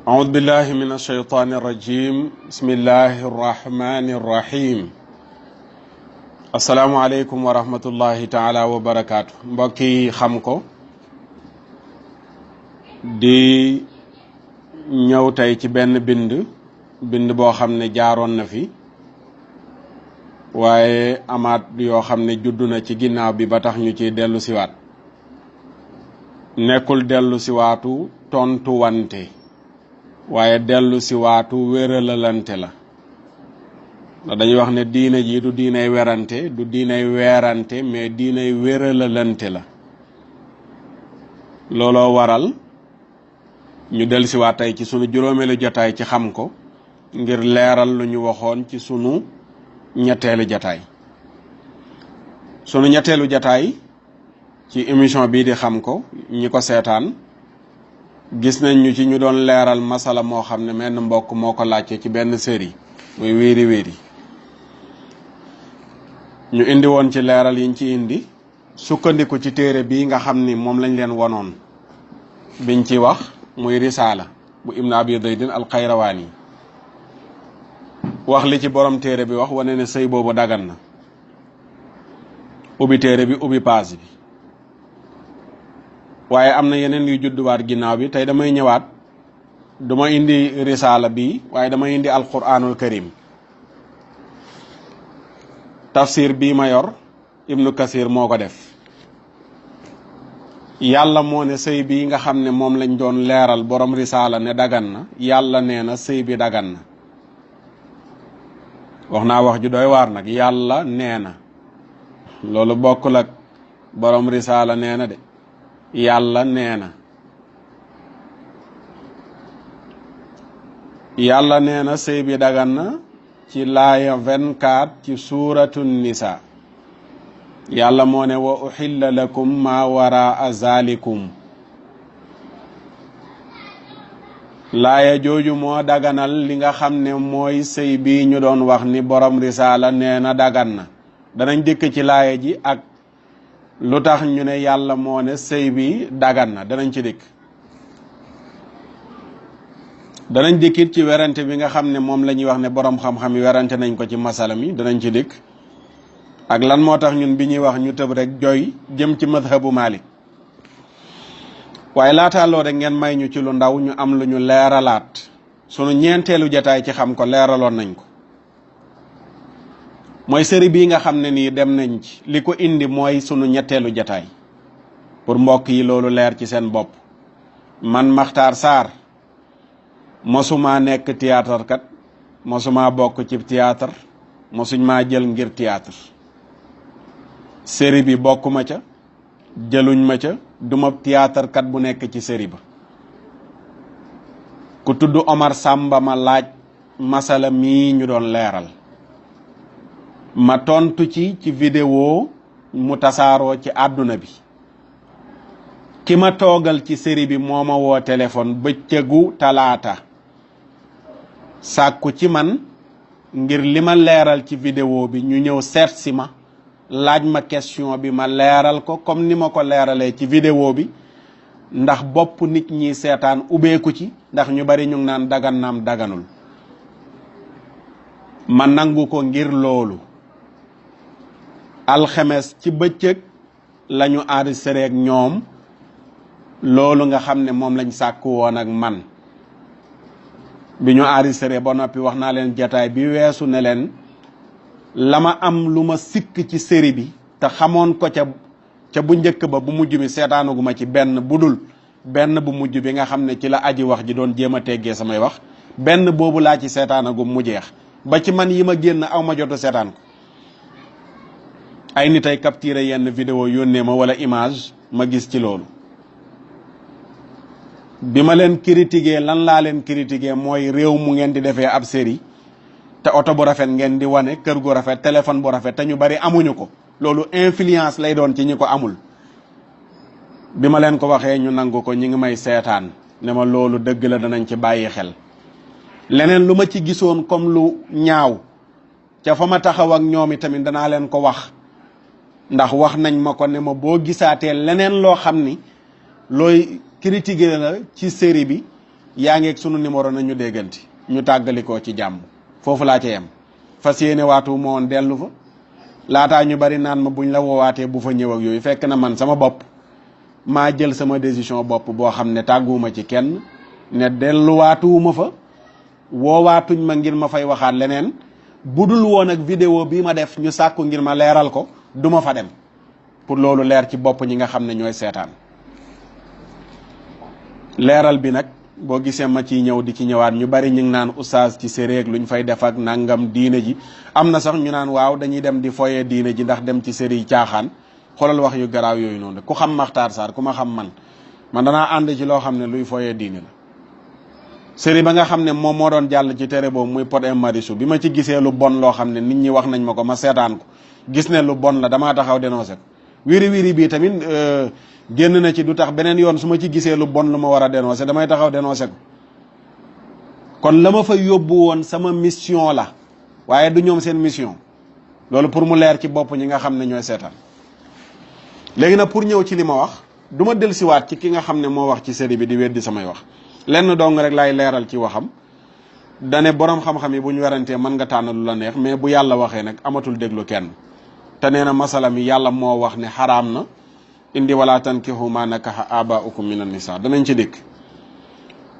أعوذ بالله من الشيطان الرجيم بسم الله الرحمن الرحيم السلام عليكم ورحمة الله تعالى وبركاته mbokki xam ko di ñëw tey ci benn bind boo xam ne jaaroon na fi waaye amaat yoo xam ne juddu na ci ginnaaw bi ba tax ñu ci dellu siwaat nekkul dellu siwaatu tontu wante waaye dellu siwaatu wéralalante la ndax dañuy wax ne diine ji du diinay werante du diinay weerante mais diinay wéralalante la looloo waral ñu dellu siwaat tey ci sunu juróomeelu jataay ci xam ko ngir leeral lu ñu waxoon ci sunu ñetteelu jataay sunu ñetteelu jataay ci émission bii di xam ko ñi ko seetaan gis nañ ñu ci ñu doon leeral masala moo xam ne menn mbokk moo ko laajte ci benn série muy wéeri wéeri ñu indi woon ci leeral yiñ ci indi sukkandiku ci téere bii nga xam ni moom lañ leen wonoon biñ ci wax muy risaala bu ibn abi zaydin al xayrawaani wax li ci borom téere bi wax wane ne sëy boobu dagan na ubbi téere bi ubbi paas bi waaye am na yeneen yu judduwaat ginnaaw bi tey damay ñëwaat duma indi risaala bi waaye damay indi alquranul karim tafsir bii ma yor ibnu kasir moo ko def yàlla moo ne sëy bi nga xam ne moom lañ doon leeral borom risaala ne dagan na yàlla nee na sëy bi dagan na wax naa wax ju doy waar nag yàlla nee na loolu bokkul ak borom risaala nee na de yàlla nee na yàlla nee na sëy bi dagan na ci laaya 24 ci suuratu nisa yàlla moo ne wa uxilla lakum ma waraa zalikum laaya jooju moo daganal li nga xam ne mooy sëy bi ñu doon wax ni borom risaala nee na dagan na danañ dikk ci laaya ji ak lu tax ñu ne yàlla moo ne sëy bi dagan na danañ ci dikk danañ dikkit ci werante bi nga xam ne moom la ñuy wax ne borom xam-xam yi werante nañ ko ci masala mi danañ ci dikk ak lan moo tax ñun bi ñuy wax ñu tëb rek joy jëm ci madhabu Malik waaye laataa loo rek ngeen may ñu ci lu ndaw ñu am lu ñu leeralaat sunu ñeenteelu jataay ci xam ko leeraloon nañ ko mooy série bii nga xam ne nii dem nañ ci li ko indi mooy sunu ñetteelu jataay pour mbokk yi loolu leer ci seen bopp man Makhtar Sarr mosuma nekk théâtre kat mosuma bokk ci théâtre mosuñ maa jël ngir théâtre série bi bokkuma ca jëluñ ma ca duma théâtre kat bu nekk ci série ba ku tudd Omar Samba ma laaj masala mii ñu doon leeral ma tontu ci vidéo mu tasaaroo ci àdduna bi ki ma toogal ci série bi moo ma woo téléphone bëccëgu talaata sàkku ci man ngir li ma leeral ci vidéo bi ñu ñëw seet si ma laaj ma question bi ma leeral ko comme ni ma ko leeralee ci vidéo bi ndax bopp nit ñi seetaan ubbeeku ci ndax ñu bari ñu ngi naan dagan naam daganul ma nangu ko ngir loolu alxemes ci bëccëg lañu enregistré ak ñoom loolu nga xam ne moom lañ sàkku woon ak man bi ñu enregistré ba noppi wax naa leen jataay bi weesu ne leen la ma am lu ma sikk ci série bi te xamoon ko ca bu njëkk ba bu mujj bi seetaanaguma ci benn budul benn bu mujj bi nga xam ne ci la aji wax ji doon jéem a teggee samay wax benn boobu laa ci seetaanagum mu jeex ba ci man yi ma génn aw ma jotu seetaan ko ay nit ay capturé yenn vidéo yónnee ma wala image ma gis ci loolu bi ma leen critiqué lan laa leen critiqué mooy réew mu ngeen di defee ab série te oto bu rafet ngeen di wane kër gu rafet téléphone bu rafet te ñu bari amuñu ko loolu influence lay doon ci ñi ko amul bi ma leen ko waxee ñu nangu ko ñi ngi may seetaan ne ma loolu dëgg la danañ ci bàyyi xel leneen lu ma ci gisoon comme lu ñaaw ca fa ma taxaw ak ñoom i tamit danaa leen ko wax ndax wax nañ ma ko ne ma boo gisaatee leneen loo xam ni looy critiquer la ci série bi yaa ngeeg sunu numéro na ñu dégganti ñu tàggalikoo ci jàmm foofu laa ca yem fas yéene waatu ma woon dellu fa laataa ñu bari naan ma buñ la woowaatee bu fa ñëw ak yooyu fekk na man sama bopp maa jël sama décision bopp boo xam ne tàgguwuma ci kenn ne delluwaatuwuma fa woowaatuñ ma ngir ma fay waxaat leneen budul woon ak vidéo bii ma def ñu sàkku ngir ma leeral ko duma fa dem pour loolu leer ci bopp ñi nga xam ne ñooy seetaan leeral bi nag boo gisee ma ciy ñëw di ci ñëwaat ñu bari ñu ngi naan oustaz ci séréeg luñ fay def ak nangam diine ji am na sax ñu naan waaw dañuy dem di foyee diine ji ndax dem ci séri yi caaxaan xoolal wax yu garaaw yooyu noonu ku xam Makhtar Sarr ku ma xam man danaa ànd ci loo xam ne luy foyee diine la série ba nga xam ne moom moo doon jàll ci télé boobu muy Pod et Marichou bi ma ci gisee lu bon loo xam ne nit ñi wax nañ ma ko ma seetaan ko gis ne lu bon la damaa taxaw dénoncé ko wiri wiri bii tamit génn na ci du tax beneen yoon su ma ci gisee lu bon lu ma war a dénoncé damay taxaw dénoncé ko kon la ma fa yóbbu woon sama mission la waaye du ñoom seen mission loolu pour mu leer ci bopp ñi nga xam ne ñooy seetaan léegi nag pour ñëw ci li ma wax du ma dellusiwaat ci ki nga xam ne moo wax ci série bi di weddi samay wax lenn dong rek laay leeral ci waxam dane borom xam-xam yi bu ñu werantee mën nga tànn lu la neex mais bu yàlla waxee nag amatul déglu kenn te nee na masala mi yàlla moo wax ne xaraam na indi wala tankihu ma nakaha abaukum min an-nisa danañ ci dikk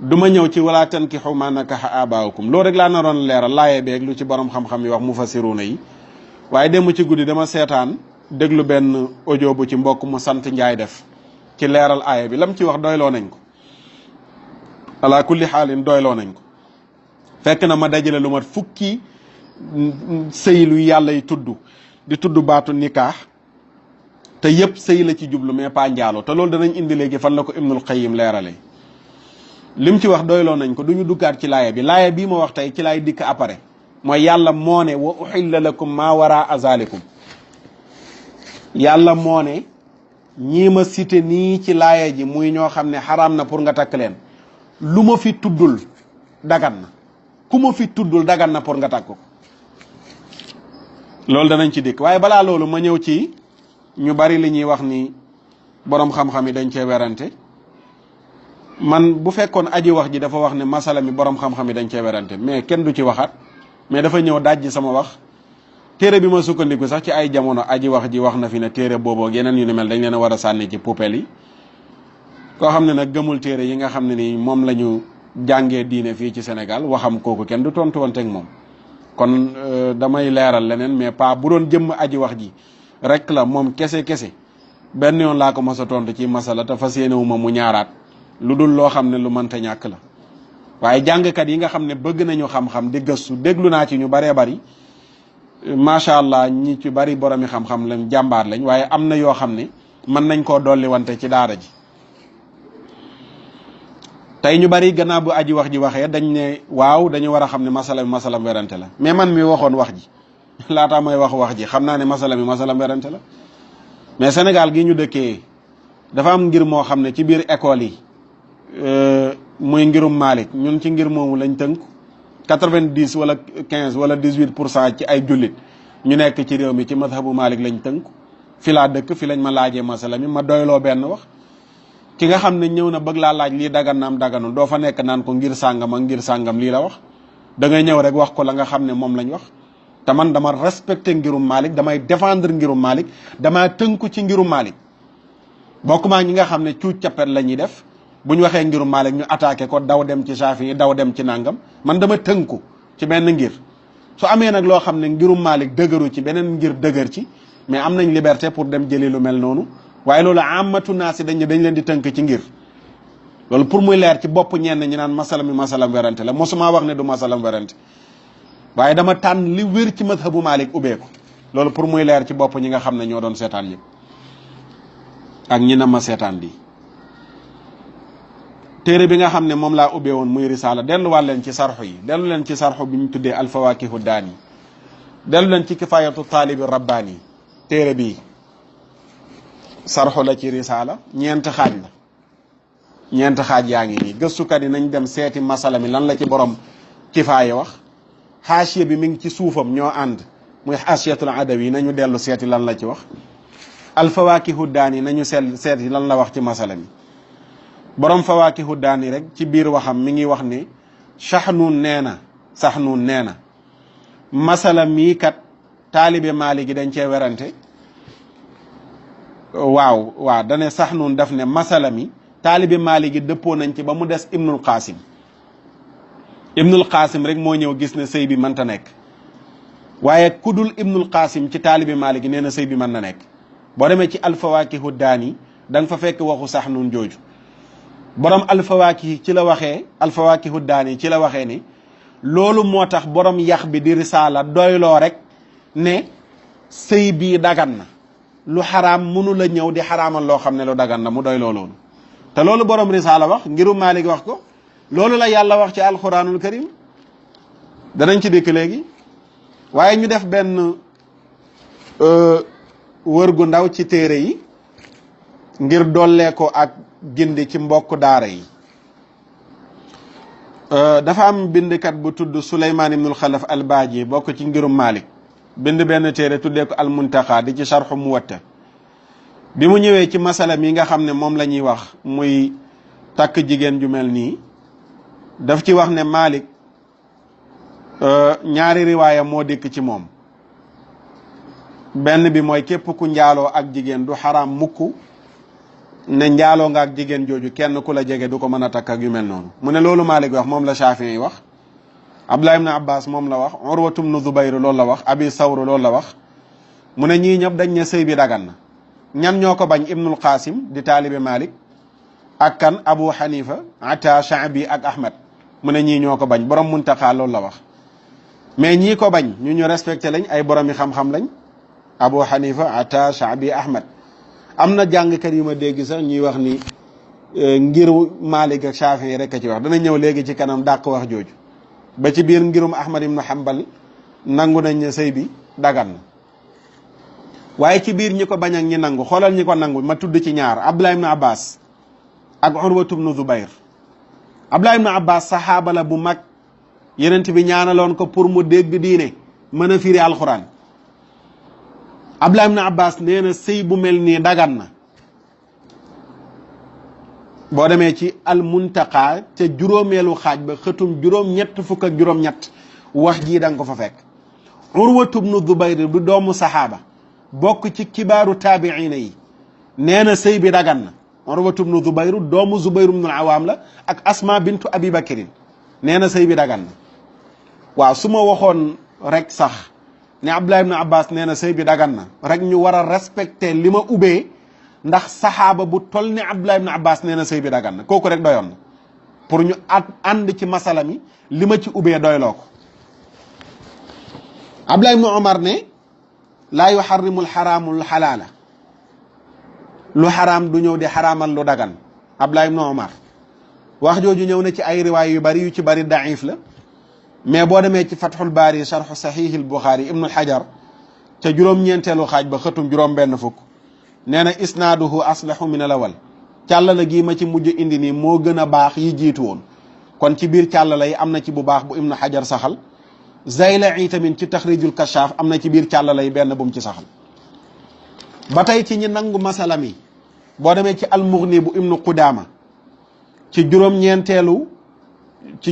du ma ñëw ci wala tankihu ma nakaha abaukum loolu rek laa naroon leeral laaye beeg lu ci borom xam-xam yi wax mufassiruna yi waaye dem ci guddi dama seetaan déglu benn audio bu ci mbokk mu sant Njaay def ci leeral aaya bi lam ci wax doyloo nañ ko ala kulli xaalin doyloo nañ ko fekk na ma dajale lu mat fukki sëy lu yàlla yi tudd di tudd baatu nikaax te yëpp sëy la ci jublu mais pas njaaloo te loolu danañ indi léegi fan la ko Ibnul Qayyim leerale lim ci wax doyloo nañ ko du ñu duggaat ci laaya bi laaya bii ma wax tey ci laay dikk après mooy yàlla moo ne wa uhilla lakum maa waraa zalikum yàlla moo ne ñii ma cité nii ci laaya ji muy ñoo xam ne xaraam na pour nga takk leen lu ma fi tuddul dagan na ku ma fi tuddul dagan na pour nga takk ko loolu danañ ci dikk waaye balaa loolu ma ñëw ci ñu bari li ñuy wax ni borom xam-xam yi dañ cee werante man bu fekkoon aji wax ji dafa wax ne masala mi borom xam-xam yi dañ cee werante mais kenn du ci waxaat mais dafa ñëw dajji sama wax téere bi ma sukkandiku sax ci ay jamono aji wax ji wax na fi ne téere booboo yeneen yu ni mel dañ leen a war a sànni ci poubelle yi koo xam ne nag gëmul téere yi nga xam ne ni moom la ñu jàngee diine fii ci Sénégal waxam kooku kenn du tontu woon teg moom kon damay leeral leneen mais pas bu doon jëmm aji wax ji rek la moom kese benn yoon laa ko mos a tontu ci masala te fas yéene wu ma mu ñaaraat lu dul loo xam ne lu mënta ñàkk la waaye jàngkat yi nga xam ne bëgg nañu xam-xam di gëstu déglu naa ci ñu baree bari macha allah ñi ci bari boromi xam-xam lañ jàmbaar lañ waaye am na yoo xam ne mën nañ koo dolli wante ci daara ji tey ñu bari gannaaw bu aji wax ji waxee dañ ne waaw dañu war a xam ne masala werante la mais man mi waxoon wax ji laataa may wax ji xam naa ne masala werante la mais Sénégal gi ñu dëkkee dafa am ngir moo xam ne ci biir école yi muy ngirum Malik ñun ci ngir moomu lañ tënk 90 wala 15 wala 18% ci ay jullit ñu nekk ci réew mi ci madhabu Malik lañ tënk fi laa dëkk fi lañ ma laajee masala mi ma doyloo benn wax ki nga xam ne ñëw na bëgg laa laaj lii dagan naam daganul doo fa nekk naan ko ngir sàngam ak ngir sàngam lii la wax da ngay ñëw rek wax ko la nga xam ne moom lañ wax te man dama respecté ngirum Malik damay défendre ngirum Malik dama tënku ci ngirum Malik bokk maa ñi nga xam ne cuuc cappet la ñuy def bu ñu waxee ngirum Malik ñu attaqué ko daw dem ci Shafi yi daw dem ci nangam man dama tënku ci benn ngir su amee nag loo xam ne ngirum Malik dëgëru ci beneen ngir dëgër ci mais am nañ liberté pour dem jëli lu mel noonu waaye loolu amatu naa si dañ leen di tënk ci ngir loolu pour muy leer ci bopp ñenn ñi naan masalam werante la mosuma wax ne du masalam werante waaye dama tànn li wér ci madhabu Malik ubbeeku loolu pour muy leer ci bopp ñi nga xam ne ñoo doon seetaan yëpp ak ñi na ma seetaan di téere bi nga xam ne moom laa ubbee woon muy risaala delluwaat leen ci sarxu yi dellu leen ci sarxu bi ñu tuddee alfawakihu daani dellu leen ci kifayatu taalibi rabbaani téere bii sarxu la ci risaala ñeent xaaj yaa ngi nii gëstukat yi nañ dem seeti masala mi lan la ci borom kifaaya wax xaasiya bi mi ngi ci suufam ñoo ànd muy xaasiyatul adawi nañu dellu seeti lan la ci wax alfawakihu daani nañu seeti lan la wax ci masala mi borom fawaakihu daani rek ci biir waxam mi ngi wax ni Saxnuun nee na masala mii kat taalibe Maalik gi dañ cee werante waaw dane Saxnuun daf ne masala mi taalibe Maalik gi dëppoo nañ ci ba mu des Ibnul Qaasim rek moo ñëw gis ne sëy bi mënta nekk waaye kudul Ibnul Qaasim ci taalibe Maalik gi nee na sëy bi mën na nekk boo demee ci alfawaakihu daani da nga fa fekk waxu Saxnuun jooju borom alfawaakih ci la waxee alfawaakihu daani ci la waxee ni loolu moo tax borom yax bi di risaala doyloo rek ne sëy bii dagan na lu xaraam mënu la ñëw di xaraamal loo xam ne lu dagan na mu doyloo loolu te loolu borom risaala wax ngiru Maalik wax ko loolu la yàlla wax ci alquranul karim danañ ci dikk léegi waaye ñu def benn wër gu ndaw ci téere yi ngir dollee ko ak gindi ci mbokk daara yi dafa am bindkat bu tudd Suleymaan ibnul Xalaf al Baaji bokk ci ngirum Maalik bind benn téere tuddee ko al Muntaqa di ci sharxu Muwatta bi mu ñëwee ci masala mi nga xam ne moom la ñuy wax muy takk jigéen ju mel nii daf ci wax ne Maalik ñaari riwaaya moo dikk ci moom benn bi mooy képp ku njaaloo ak jigéen du xaraam mukk ne njaaloo nga ak jigéen jooju kenn ku la jege du ko mën a takk ak yu mel noonu mu ne loolu Maalik wax moom la Shaafi'i yi wax Abdullah ibn Abbas moom la wax Urwatu ibn Zubayr loolu la wax Abi Sawr loolu la wax mu ne ñii ñëpp dañ ne sëy bi dagan na ñan ñoo ko bañ Ibnul Qaasim di taalibe Maalik ak kan Abu Hanifa Ata Shaabi ak Ahmad mu ne ñii ñoo ko bañ borom Muntaqa loolu la wax mais ñii ko bañ ñu respecté lañ ay borom yi xam-xam lañ Abu Hanifa Ata Shaabi Ahmad am na jàngkat yu ma dégg sax ñuy wax ni ngir Maalik ak Shaafi'i rek a ci wax dana ñëw léegi ci kanam dàq wax jooju ba ci biir ngirum Ahmad ibn Hanbal nangu nañ ne sëy bi dagan na waaye ci biir ñi ko bañ ak ñi nangu xoolal ñi ko nangu ma tudd ci ñaar Abdullah ibn Abbas ak Urwatu ibn Zubayr Abdullah ibn Abbas saxaaba la bu mag yenent bi ñaanaloon ko pour mu dégg diine mën a firi alxuraan Abdullah ibn Abbas nee na sëy bu mel nii dagan na boo demee ci al Muntaqa ca juróomeelu xaaj ba xëtum juróom-ñett fukk ak juróom-ñett wax jii da nga ko fa fekk Urwatu ibn Zubayr du doomu saxaaba bokk ci kibaaru taabiina yi nee na sëy bi dagan na Urwatu ibn Zubayr doomu Zubayr ibn al-Awaam la ak Asma bintu Abi Bakrin nee na sëy bi dagan na waaw su ma waxoon rek sax ne Abdullah ibn Abbas nee na sëy bi dagan na rek ñu war a respecté li ma ubbee ndax saxaaba bu toll ni Abdullah ibn Abbas nee na sëy bi dagan na kooku rek doyoon na pour ñu ànd ci masala mi li ma ci ubbee doyloo ko Abdullah ibn Umar ne laa yuharrimu alxaraamu alxalaala lu xaraam du ñëw di xaraamal lu dagan Abdullah ibn Umar wax jooju ñëw na ci ay riwaay yu bari yu ci bari daif la mais boo demee ci Fathul Baari sharxu saxiixil Buxaari Ibnul Hajar ca juróom-ñeenteelu xaaj ba xëtum juróom-benn fukk nee na isnaaduhu aslahu min alawal càllala gii ma ci mujj indi nii moo gën a baax yi jiitu woon kon ci biir càllala yi am na ci bu baax bu Ibnu Hajar saxal Zayla'i tamit ci taxrijul kashaaf am na ci biir càllala yi benn bu mu ci saxal ba tey ci ñi nangu masala mi boo demee ci al-Mughni bu Ibnu Qudaama ci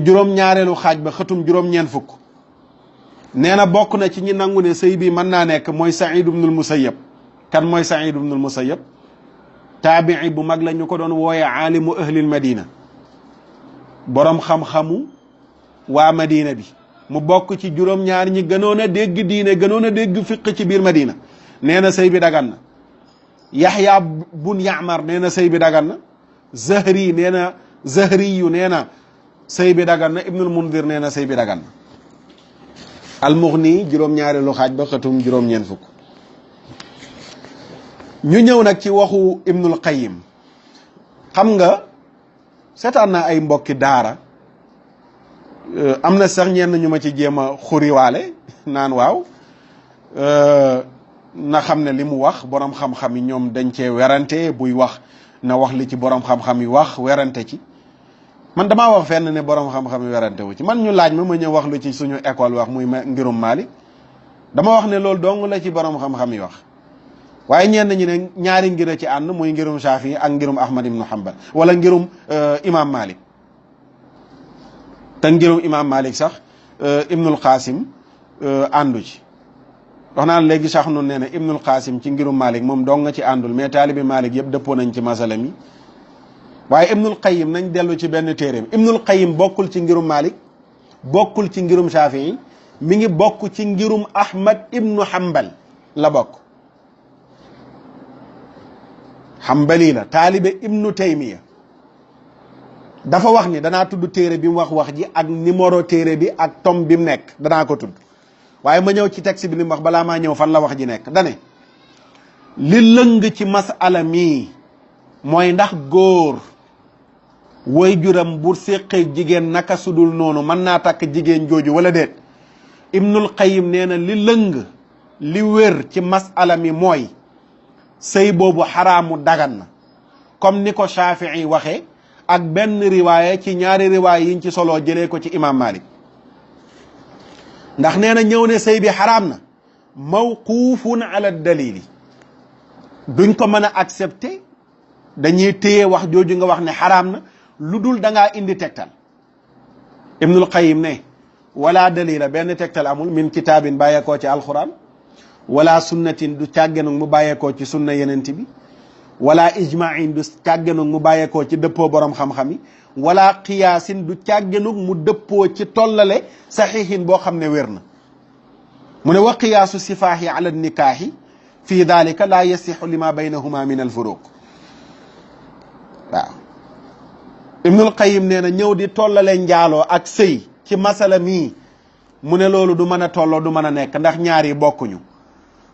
juróom-ñaareelu xaaj ba xëtum juróom-ñeent fukk nee na bokk na ci ñi nangu ne sëy bi mën naa nekk mooy Saïd ibnul Musayyab kan mooy Saïd ibnul Musayyab taabii bu mag la ñu ko doon wooye aalimu ahlil madina borom xam-xamu waa madina bi mu bokk ci juróom-ñaar ñi gënoon a dégg diine gënoon a dégg fiq ci biir madina nee na sëy bi dagan na Yaxya bun Yaamar nee na sëy bi dagan na Zahri nee na Zahriyu nee na sëy bi dagan na Ibnul Mundir nee na sëy bi dagan na Al-Mughni juróom-ñaareelu xaaj ba xëtum juróom-ñeent fukk ñu ñëw nag ci waxu Ibnul Qayyim xam nga seetaan naa ay mbokki daara am na sax ñenn ñu ma ci jéem a xuriwaale naan waaw na xam ne li mu wax borom xam-xam yi ñoom dañ cee werante buy wax na wax li ci borom xam-xam yi wax werante ci man damaa wax fenn ne borom xam-xam yi werante wu ci man ñu laaj ma ñëw wax lu ci suñu école wax muy ngirum Maalik dama wax ne loolu dong la ci borom xam-xam yi wax waaye ñenn ñi ne ñaari ngir a ci ànd muy ngirum Shaafi ak ngirum Ahmad ibnu Hanbal wala ngirum imam Malik te ngirum imam Malik sax Ibnul Qasim àndu ci wax naa léegi sax nun nee na Ibnul Qasim ci ngirum Malik moom dong nga ci àndul mais taalibi Malik yëpp dëppoo nañ ci masala mi waaye Ibnul Qayyim nañ dellu ci benn téeréem Ibnul Qayyim bokkul ci ngirum Malik bokkul ci ngirum Shafii mi ngi bokk ci ngirum Ahmad ibnu Hanbal la bokk Hanbali la taalibe Ibnu Taymiya dafa wax ni danaa tudd téere bi mu wax ji ak numéro téere bi ak tom bi mu nekk danaa ko tudd waaye ma ñëw ci texte bi li mu wax balaa maa ñëw fan la wax ji nekk dane li lëng ci masala mii mooy ndax góor way juram bu séqee jigéen naka sudul noonu mën naa takk jigéen jooju wala déet Ibnul Qayyim nee na li lëng li wér ci masala mi mooy sëy boobu xaraamu dagan na comme ni ko Shafii waxee ak benn riwaaya ci ñaari riwaaya yiñ ci soloo jëlee ko ci imam Malik ndax nee na ñëw ne sëy bi xaraam na mawquufun ala dalili duñ ko mën a accepter dañuy téye wax jooju nga wax ne xaraam na lu dul da ngaa indi tegtal Ibnul Qayyim ne wala dalila benn tegtal amul min kitaabin bàyyeekoo ci alquran wala sunnatin du càggenug mu bàyyeekoo ci sunna yenent bi wala ijmain du càggenug mu bàyyeekoo ci dëppoo borom xam-xam yi wala qiyaasin du càggenug mu dëppoo ci tollale saxiixin boo xam ne wér na mu ne wa qiyaasu sifaahi ala nikaahi fi dalika la yasixu lima baynahuma min alfuruq waaw Ibnul Qayyim nee na ñëw di tollale njaaloo ak sëy ci masala mii mu ne loolu du mën a tolloo du mën a nekk ndax ñaar yi bokkuñu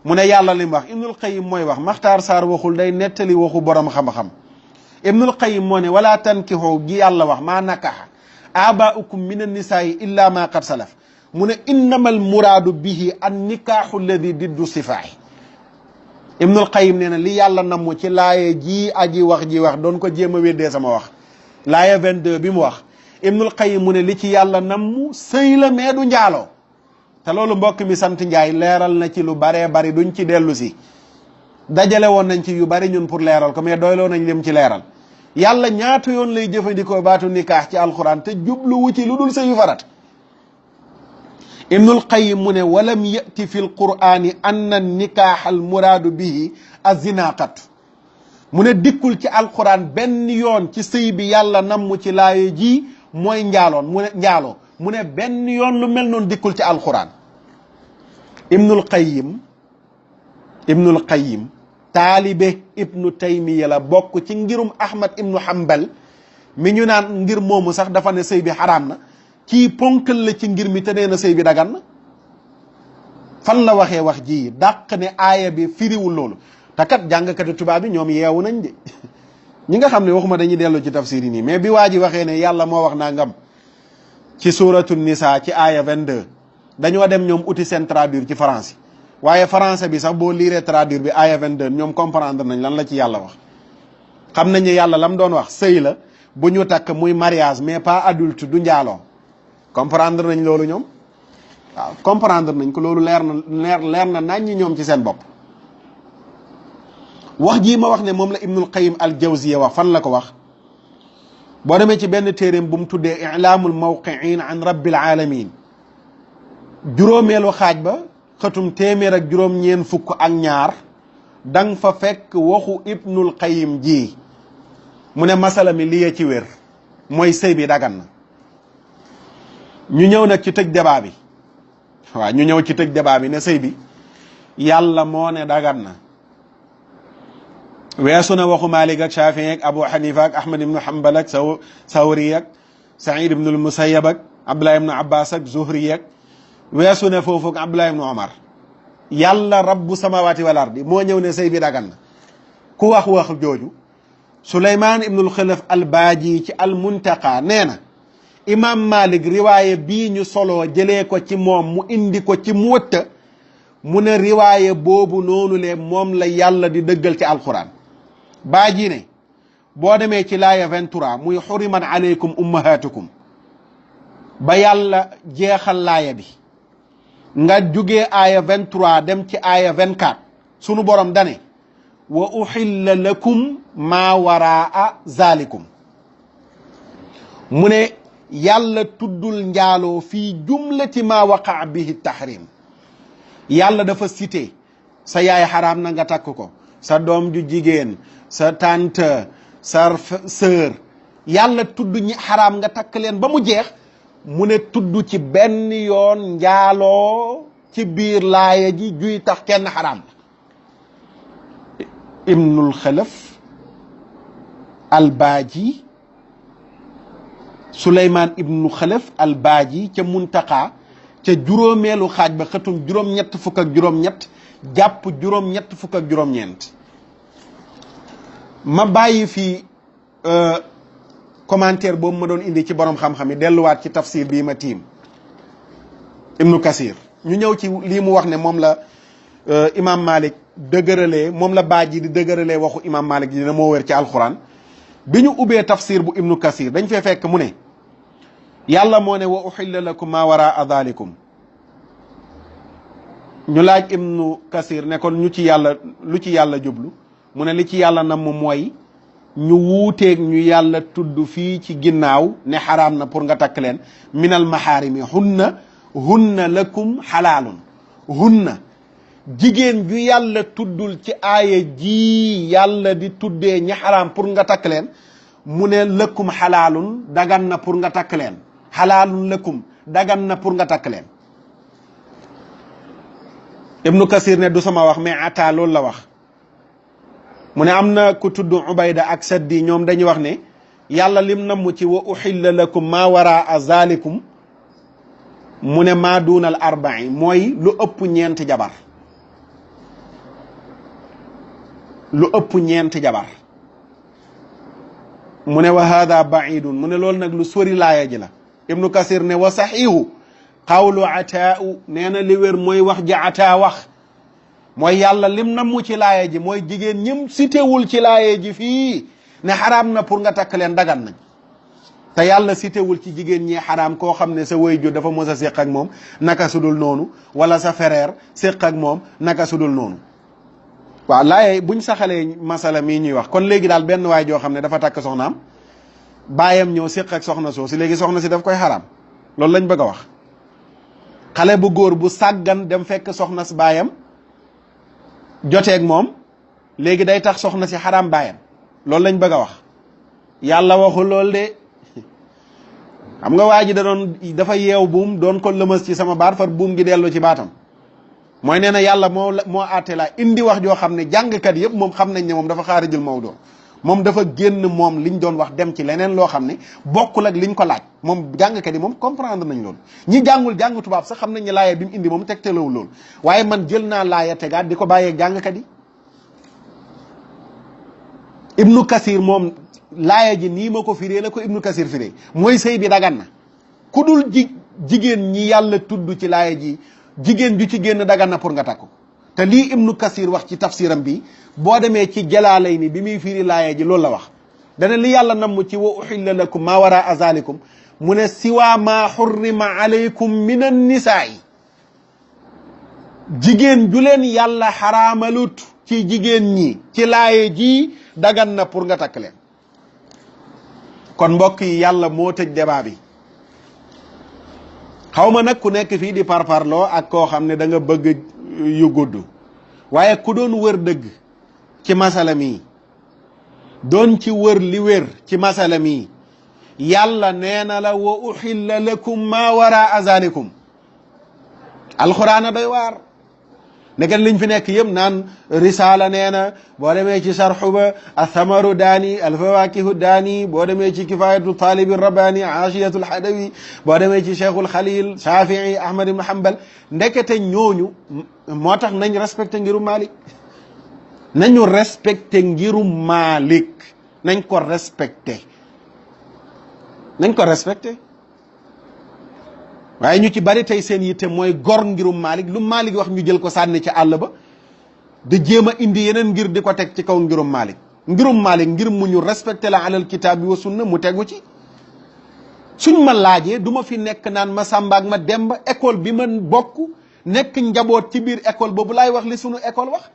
mu ne yàlla li mu wax Ibnul Qayyim mooy wax Maxtaar Saar waxul day nettali waxu borom xam-xam Ibnul Qayyim moo ne wala tankixu gi yàlla wax maa nakaxa abaaukum min annisaayi illa ma qad salaf mu ne innama al muraadu bihi an nikaaxu alladi diddu sifaahi Ibnul Qayyim nee na li yàlla namu ci laaye ji aji wax ji wax doon ko jéem a weddee sama wax laaye 22 bi mu wax Ibnul Qayyim mu ne li ci yàlla namu sëy la mais du njaaloo te loolu mbokk mi sant Njaay leeral na ci lu baree bari duñ ci dellu si dajale woon nañ ci yu bari ñun pour leeral ko mais doyloo nañ lim ci leeral yàlla ñaata yoon lay jëfandikoo baatu nikaax ci alquran te jubluwu ci lu dul sëyu farat Ibnul Qayyim mu ne walam yati fi lqurani anna nikaax al muraadu bihi azinaqat mu ne dikkul ci alquran benn yoon ci sëy bi yàlla namm ci laaye ji mooy njaaloon mu ne njaaloo mu ne benn yoon lu mel noonu dikkul ci alquran Ibnul Qayyim taalibe Ibnu Taymiya la bokk ci ngirum Ahmad ibnu Hanbal mi ñu naan ngir moomu sax dafa ne sëy bi xaraam na kii ponkal la ci ngir mi te nee na sëy bi dagan na fan la waxee wax ji dàq ne aaya bi firiwul loolu te kat jàngkati tubaab bi ñoom yeewu nañ de ñi nga xam ne waxuma dañuy dellu ci tafsir yi nii mais bi waa ji waxee ne yàlla moo wax naa ngam ci suratu nisa ci aaya 22 dañoo dem ñoom uti seen traduire ci français waaye français bi sax boo liiree traduire bi aaya 22 ñoom comprendre nañ lan la ci yàlla wax xam nañ ne yàlla lam doon wax sëy la bu ñu takk muy mariage mais pas adulte du njaaloo comprendre nañ loolu ñoom waaw comprendre nañ ko loolu leer na nañ ñi ñoom ci seen bopp wax jii ma wax ne moom la Ibnul Qayyim al Jawziya wax fan la ko wax boo demee ci benn téeréem bu mu tuddee ilaamul mawqiin an rabbil alamin juróomeelu xaaj ba xëtum téeméer ak juróom-ñeen fukk ak ñaar dang fa fekk waxu Ibnul Qayyim ji mu ne masala mi lii ci wér mooy sëy bi dagan na ñu ñëw nag ci tëj débat bi waaw ñu ñëw ci tëj débat bi ne sëy bi yàlla moo ne dagan na weesu na waxu Malik ak Shafii ak Abu Hanifa ak Ahmad ibnu Hanbal ak Sawri ak Saïd ibnul Musayyab ak Abdullah ibnu Abbas ak Zuhri ak weesu na foofu ak Abdullah ibnu Omar yàlla rabbu samawati wal ardi moo ñëw ne sëy bi dagan na ku wax jooju Suleymaan ibnul Xilaf al Baaji ci al Muntaqa nee na imam Malik riwaaye bii ñu soloo jëlee ko ci moom mu indi ko ci Muwatta mu ne riwaaye boobu noonu le moom la yàlla di dëggal ci alquran Baaji ne boo demee ci laaya 23 muy xurimat aleykum ummahatukum ba yàlla jeexal laaya bi nga jugee aaya 23 dem ci aaya 24 sunu borom dane wa uxilla lakum maa waraa zalikum mu ne yàlla tuddul njaaloo fii jumlati maa waqaa bihi tahrim yàlla dafa cité sa yaay xaraam na nga takk ko sa doom ju jigéen sa tante sa sœur yàlla tudd ñi xaraam nga takk leen ba mu jeex mu ne tudd ci benn yoon njaaloo ci biir laaya ji juy tax kenn xaraam ibnul xalaf albaaji suleymaan ibnu xalaf albaaji ca muntaqaa ca juróomeelu xaaj ba xëtum juróom-ñett fukk ak juróom-ñett jàpp juróom-ñett fukk ak juróom-ñeent ma bàyyi fii commentaire boobu ma doon indi ci borom xam-xam yi delluwaat ci tafsir bii ma tiim ibnu kasir ñu ñëw ci lii mu wax ne moom la imam malik dëgëralee moom la baaji di dëgëralee waxu imam malik dina moo wér ci alquran bi ñu ubbee tafsir bu ibnu kasir dañ fee fekk mu ne yàlla moo ne wa uxilla lakum ma waraa dalikum ñu laaj ibnu kasir ne kon ñu ci yàlla lu ci yàlla jublu mu ne li ci yàlla nam mooy ñu wuuteeg ñu yàlla tudd fii ci ginnaaw ne xaraam na pour nga takk leen minal maxaarimi hunna lakum xalaalun hunna jigéen ju yàlla tuddul ci aaya ji yàlla di tuddee ñi xaraam pour nga takk leen mu ne lëkkum xalaalun dagan na pour nga takk leen xalaalun lëkkum dagan na pour nga takk leen ibnu kasir ne du sama wax mais ata loolu la wax mu ne am na ku tudd ubayda ak saddi ñoom dañuy wax ne yàlla lim namm ci wa uxilla lakum maa waraa zalikum mu ne maa duunal arba'i mooy lu ëpp ñeenti jabar lu ëpp ñeenti jabar mu ne wa hada baidun mu ne loolu nag lu sori laaya ji la ibnu kasir ne wa saxiihu qawlu ataau nee na li wér mooy wax ja ataa wax mooy yàlla lim na mu ci laaya ji mooy jigéen ñim sitéwul ci laaya ji fii ne xaraam na pour nga takk leen dagan nañ te yàlla sitéwul ci jigéen ñi xaraam koo xam ne sa waajur dafa mos a séq ak moom naka sudul noonu wala sa frère séq ak moom naka sudul noonu waaw laaya buñ saxalee masala mii ñuy wax kon léegi daal benn waay joo xam ne dafa takk soxnaam baayam ñëw séq ak soxna soo si léegi soxna si daf koy xaraam loolu lañ bëgg a wax xale bu góor bu sàggan dem fekk soxna si baayam joteeg moom léegi day tax soxna si xaraam baayam loolu lañ bëgg a wax yàlla waxul lool de xam nga waa ji dafa yeew buum doon ko lëmas ci sama baat far buum gi dellu ci baatam mooy nee na yàlla moo àtte laa indi wax joo xam ne jàngkat yëpp moom xam nañ ne moom dafa xaarijul mawdu moom dafa génn moom liñ doon wax dem ci leneen loo xam ne bokkul ak liñ ko laaj moom jàngkat yi moom comprendre nañ loolu ñi jàng tubaab sax xam nañ ne laaya bi mu indi moom tegtalawul loolu waaye man jël naa laaya tegaat di ko bàyyee jàngkat yi ibnu kasir moom laaya ji nii ma ko firee la ko ibnu kasir firee mooy sëy bi dagan na ku dul jigéen ñi yàlla tudd ci laaya ji jigéen ju ci génn dagan na pour nga takk te lii ibnu kasir wax ci tafsiram bi boo demee ci jalaalay ni bi muy firi laaya ji loolu la wax dana li yàlla namm ci wa uxilla lakum maa waraa zalikum mu ne siwaa maa xurrima alaykum min an nisaai jigéen ju leen yàlla xaraamalut ci jigéen ñi ci laaya ji dagan na pour nga takk leen kon mbokk yi yàlla moo tëj débat bi xaw ma nag ku nekk fii di parparloo ak koo xam ne da nga bëgg yu gudd waaye ku doon wër dëgg ci masala mi doon ci wër li wér ci masala mi yàlla nee na la wa uxilla lakum maa waraa zalikum alxuraan doy waar nekken liñ fi nekk yëpp naan risaala nee na boo demee ci sarxu ba athamaru daani alfawakihu daani boo demee ci kifayatu talibi rabbani aashiyatul hadawi boo demee ci cheikhul xalil shafii ahmad ibn hanbal ndekete ñooñu moo tax nañ respecté ngirum malik nañu respecté ngirum malik nañ ko respecté waaye ñu ci bari tey seen yitte mooy gor ngirum Malik lu Malik wax ñu jël ko sànni ci àll ba di jéem a indi yeneen ngir di ko teg ci kaw ngirum Malik ngir mu ñu respecté la alal kitaab bi wa sunna mu tegu ci suñ ma laajee du ma fi nekk naan ma Samba ak ma Demba école bi man bokk nekk njaboot ci biir école boobu laay wax li sunu école wax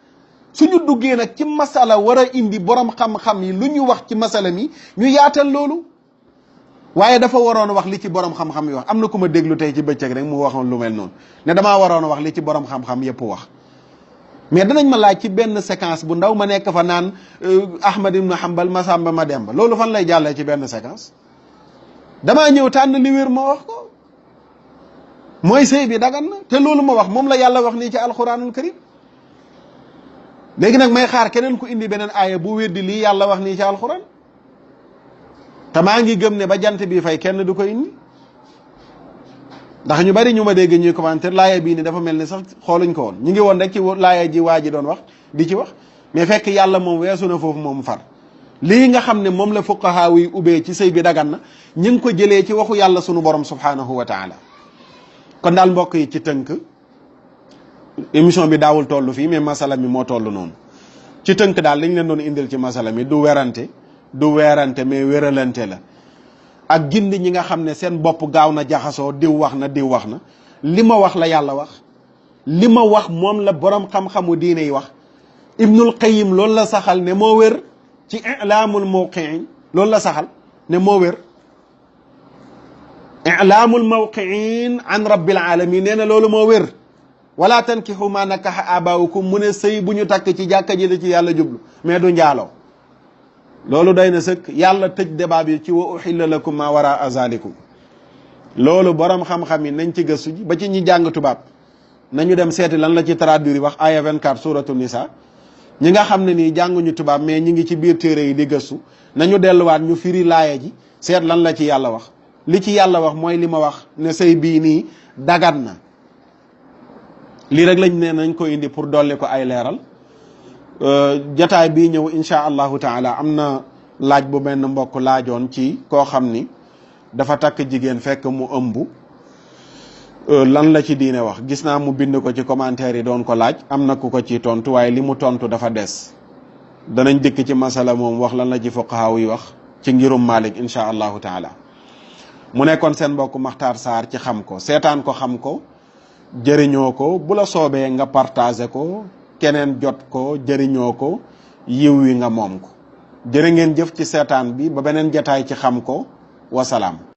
suñu duggee nag ci masala war a indi borom xam-xam yi lu ñu wax ci masala mi ñu yaatal loolu waaye dafa waroon wax li ci borom xam-xam yi wax am na ku ma déglu tey ci bëccëg rek mu waxoon lu mel noonu ne damaa waroon wax li ci borom xam-xam yépp wax mais danañ ma laaj ci benn séquence bu ndaw ma nekk fa naan Ahmad ibn Hanbal Masamba Mademba loolu fan lay jàllee ci benn séquence damaa ñëw tànn li wér ma wax ko mooy sëy bi dagan na te loolu ma wax moom la yàlla wax nii ci alquranul karim léegi nag may xaar keneen ku indi beneen aaya bu weddi lii yàlla wax nii ci alquran te maa ngi gëm ne ba jant bi fay kenn du ko indi ndax ñu bari ñu ma dégg ñuy commentaire laaya bii ni dafa mel ni sax xooluñ ko woon ñu ngi woon rek ci laaya ji waa ji doon wax di ci wax mais fekk yàlla moom weesu na foofu moom far lii nga xam ne moom la fuqahaa yi ubbee ci sëy bi dagan na ñu ngi ko jëlee ci waxu yàlla sunu borom subhanahu wa taala kon daal mbokk yi ci tënk émission bi daawul toll fii mais masala mi moo toll noonu ci tënk daal liñ leen doon indil ci masala mi du weerante mais wéralante la ak gindi ñi nga xam ne seen bopp gaaw na jaxasoo diw wax na li ma wax la yàlla wax li ma wax moom la borom xam-xamu diine yi wax ibnul qayyim loolu la saxal ne moo wér ci ilaamul mawqiin loolu la saxal ne moo wér ilaamul mawqiin an rabbil alamin nee na loolu moo wér wala tankixu ma nakaxa abaawukum mu ne sëy bu ñu takk ci jàkka ji la ci yàlla jublu mais du njaaloo loolu doy na sëkk yàlla tëj débat bi ci wa uxilla lakum ma wara zalikum loolu borom xam-xam yi nañ ci gëstu ji ba ci ñi jàng tubaab nañu dem seeti lan la ci traduire wax aya 24 suratu nisa ñi nga xam ne nii jànguñu tubaab mais ñi ngi ci biir téere yi di gëstu nañu delluwaat ñu firi laaya ji seet lan la ci yàlla wax li ci yàlla wax mooy li ma wax ne sëy bii nii dagan na lii rek lañ ne nañ ko indi pour dolli ko ay leeral jataay bii ñëw insha allahu taala am na laaj bu benn mbokk laajoon ci koo xam ni dafa takk jigéen fekk mu ëmb lan la ci diine wax gis naa mu bind ko ci commentaire yi doon ko laaj am na ku ko ci tontu waaye li mu tontu dafa des danañ dikk ci masala moom wax lan la ci fuqahaa yi wax ci ngirum Malik insha allahu taala mu nekkoon seen mbokk Makhtar Sarr ci xam ko seetaan ko xam ko jëriñoo ko bu la soobee nga partagé ko keneen jot ko jëriñoo ko yiw wi nga moom ko jërë ngeen jëf ci seetaan bi ba beneen jataay ci xam ko wasalaam